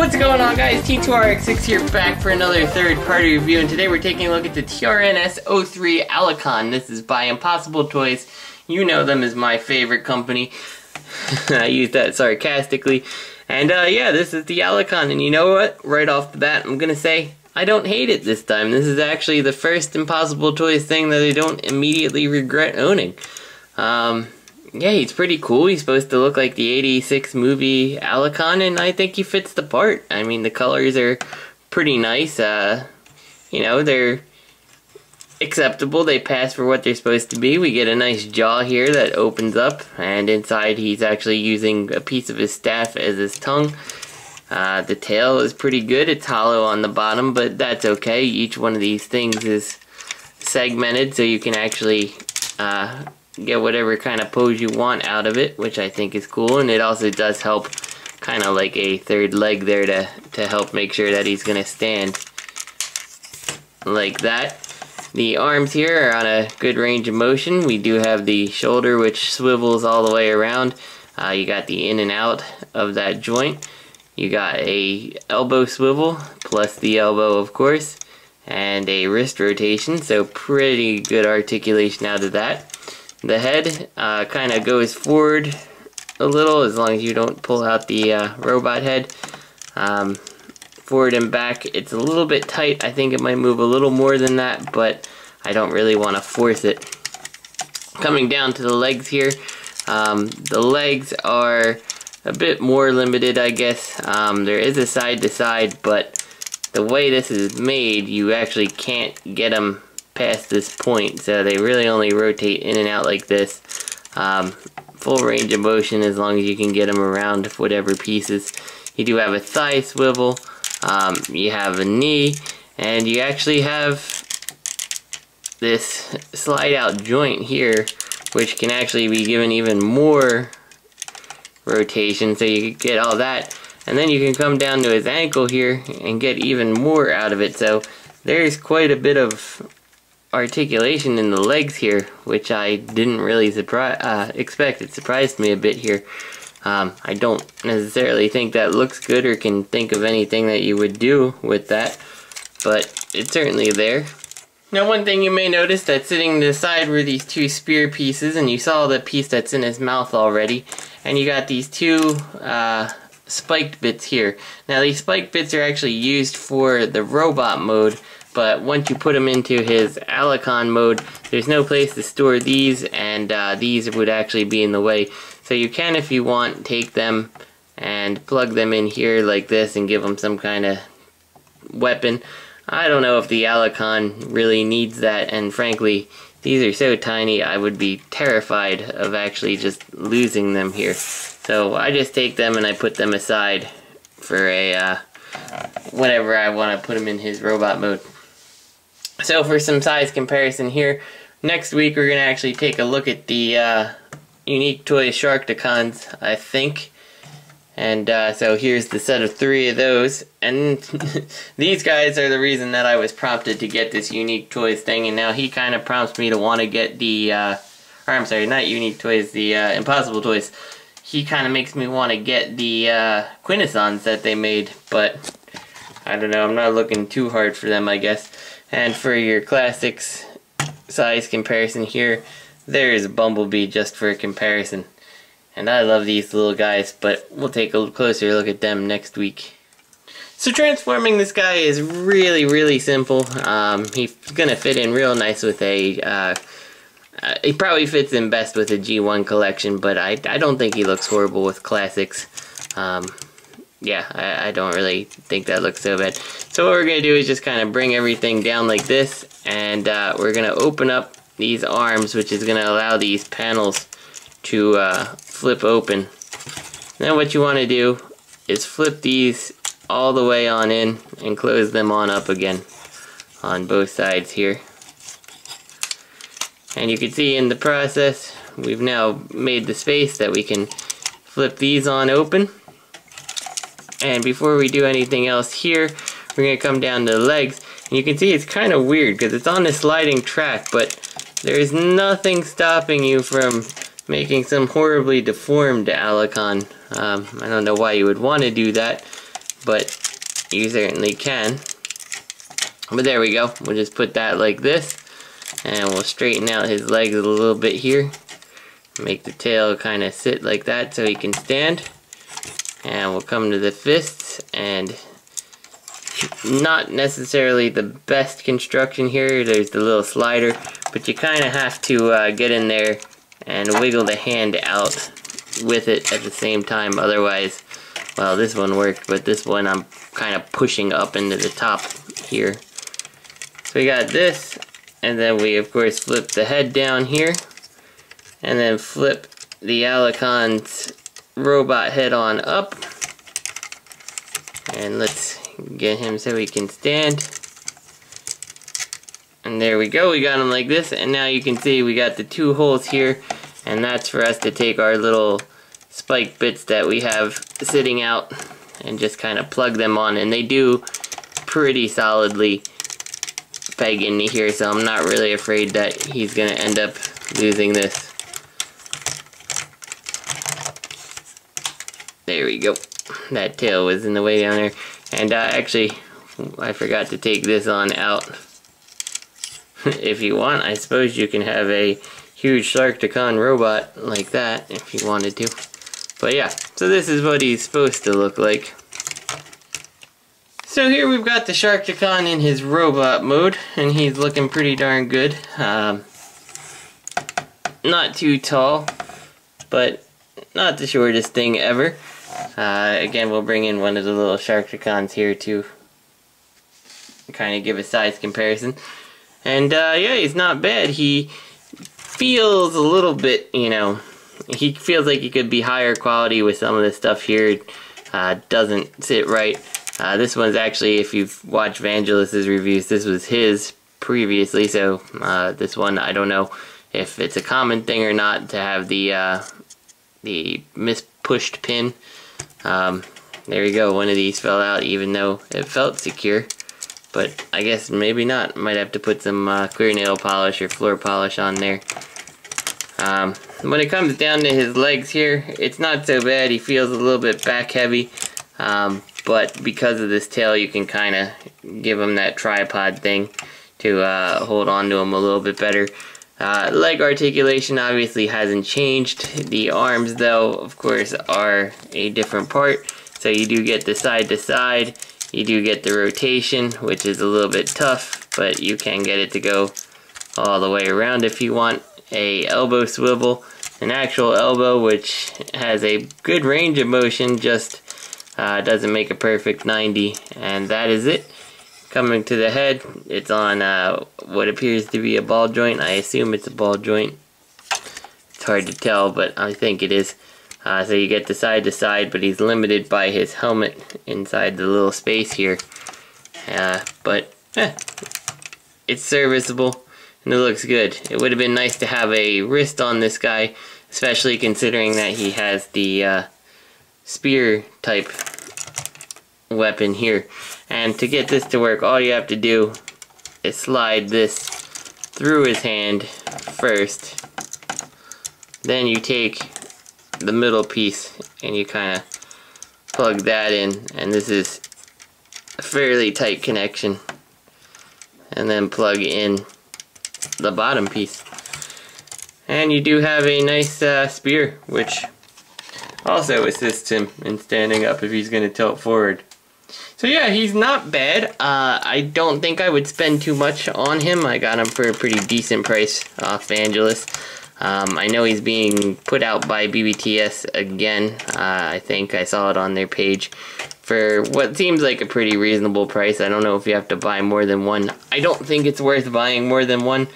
What's going on, guys? T2RX6 here, back for another third-party review, and today we're taking a look at the TRNS-03 Alicon. This is by Impossible Toys. You know them as my favorite company. I use that sarcastically. And yeah, this is the Alicon, and you know what? Right off the bat, I'm gonna say I don't hate it this time. This is actually the first Impossible Toys thing that I don't immediately regret owning. Yeah, he's pretty cool. He's supposed to look like the '86 movie Alicon, and I think he fits the part. I mean, the colors are pretty nice. You know, they're acceptable. They pass for what they're supposed to be. We get a nice jaw here that opens up, and inside he's actually using a piece of his staff as his tongue. The tail is pretty good. It's hollow on the bottom, but that's okay. Each one of these things is segmented, so you can actually get whatever kind of pose you want out of it, which I think is cool. And it also does help, kind of like a third leg there to help make sure that he's gonna stand like that. The arms here are on a good range of motion. We do have the shoulder, which swivels all the way around. You got the in and out of that joint. You got a elbow swivel, plus the elbow, of course, and a wrist rotation, so pretty good articulation out of that. The head kind of goes forward a little, as long as you don't pull out the robot head. Forward and back, it's a little bit tight. I think it might move a little more than that, but I don't really want to force it. Coming down to the legs here, the legs are a bit more limited, I guess. There is a side to side, but the way this is made, you actually can't get them past this point, so they really only rotate in and out like this. Full range of motion as long as you can get them around whatever pieces. You do have a thigh swivel, you have a knee, and you actually have this slide out joint here, which can actually be given even more rotation, so you get all that. And then you can come down to his ankle here and get even more out of it, so there's quite a bit of articulation in the legs here, which I didn't really expect. It surprised me a bit here. I don't necessarily think that looks good or can think of anything that you would do with that, but it's certainly there. Now, one thing you may notice that sitting to the side were these two spear pieces, and you saw the piece that's in his mouth already, and you got these two spiked bits here. Now, these spiked bits are actually used for the robot mode, but once you put them into his Alicon mode, there's no place to store these, and these would actually be in the way. So you can, if you want, take them and plug them in here like this and give them some kind of weapon. I don't know if the Alicon really needs that, and frankly, these are so tiny I would be terrified of actually just losing them here. So I just take them and I put them aside for a whenever I want to put him in his robot mode. So for some size comparison here, next week we're going to actually take a look at the Unique Toys Sharkticons, I think. And so here's the set of 3 of those. And these guys are the reason that I was prompted to get this Unique Toys thing. And now he kind of prompts me to want to get the, or I'm sorry, not Unique Toys, the Impossible Toys. He kind of makes me want to get the Quintessons that they made. But I don't know, I'm not looking too hard for them, I guess. And for your classics size comparison here, there's Bumblebee just for a comparison. And I love these little guys, but we'll take a closer look at them next week. So transforming this guy is really, really simple. He's gonna fit in real nice with a, he probably fits in best with a G1 collection, but I don't think he looks horrible with classics. Yeah, I don't really think that looks so bad. So what we're going to do is just kind of bring everything down like this, and we're going to open up these arms, which is going to allow these panels to flip open. Then what you want to do is flip these all the way on in and close them on up again on both sides here. And you can see in the process, we've now made the space that we can flip these on open. And before we do anything else here, we're going to come down to the legs. And you can see it's kind of weird because it's on the sliding track, but there's nothing stopping you from making some horribly deformed Alicon. I don't know why you would want to do that, but you certainly can. But there we go. We'll just put that like this, and we'll straighten out his legs a little bit here. Make the tail kind of sit like that so he can stand. And we'll come to the fists, and not necessarily the best construction here. There's the little slider, but you kind of have to get in there and wiggle the hand out with it at the same time. Otherwise, well, this one worked, but this one I'm kind of pushing up into the top here. So we got this, and then we of course flip the head down here, and then flip the Alicon's robot head on up. And let's get him so he can stand. And there we go, we got him like this, and now you can see we got the two holes here, and that's for us to take our little spike bits that we have sitting out and just kind of plug them on, and they do pretty solidly peg into here, so I'm not really afraid that he's gonna end up losing this. There we go. That tail was in the way down there. And actually, I forgot to take this on out. If you want, I suppose you can have a huge Sharkticon robot like that if you wanted to. But yeah, so this is what he's supposed to look like. So here we've got the Sharkticon in his robot mode, and he's looking pretty darn good. Not too tall, but not the shortest thing ever. Again, we'll bring in one of the little Sharkticons here to kind of give a size comparison. And yeah, he's not bad. He feels a little bit, you know, he feels like he could be higher quality with some of the stuff here. Doesn't sit right. This one's actually, if you've watched Vangelis's reviews, this was his previously, so this one, I don't know if it's a common thing or not to have the mispushed pin. There you go, one of these fell out even though it felt secure, but I guess maybe not. Might have to put some clear nail polish or floor polish on there. When it comes down to his legs here, it's not so bad. He feels a little bit back heavy. But because of this tail, you can kind of give him that tripod thing to hold on to him a little bit better. Leg articulation obviously hasn't changed. The arms, though, of course, are a different part. So you do get the side to side. You do get the rotation, which is a little bit tough, but you can get it to go all the way around if you want. A elbow swivel, an actual elbow, which has a good range of motion, just doesn't make a perfect 90, and that is it. Coming to the head, it's on what appears to be a ball joint. I assume it's a ball joint. It's hard to tell, but I think it is. So you get the side to side, but he's limited by his helmet inside the little space here. But it's serviceable, and it looks good. It would have been nice to have a wrist on this guy, especially considering that he has the spear type weapon here. And to get this to work, all you have to do is slide this through his hand first. Then you take the middle piece and you kind of plug that in, and this is a fairly tight connection. And then plug in the bottom piece. And you do have a nice spear, which also assists him in standing up if he's going to tilt forward. So yeah, he's not bad. I don't think I would spend too much on him. I got him for a pretty decent price off Vangelis. I know he's being put out by BBTS again. I think I saw it on their page for what seems like a pretty reasonable price. I don't know if you have to buy more than one. I don't think it's worth buying more than one,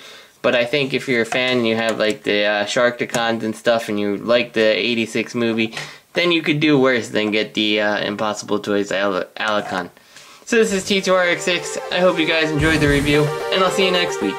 but I think if you're a fan and you have like the Sharkticons and stuff and you like the 86 movie, then you could do worse than get the Impossible Toys Alicon. So this is T2RX6. I hope you guys enjoyed the review, and I'll see you next week.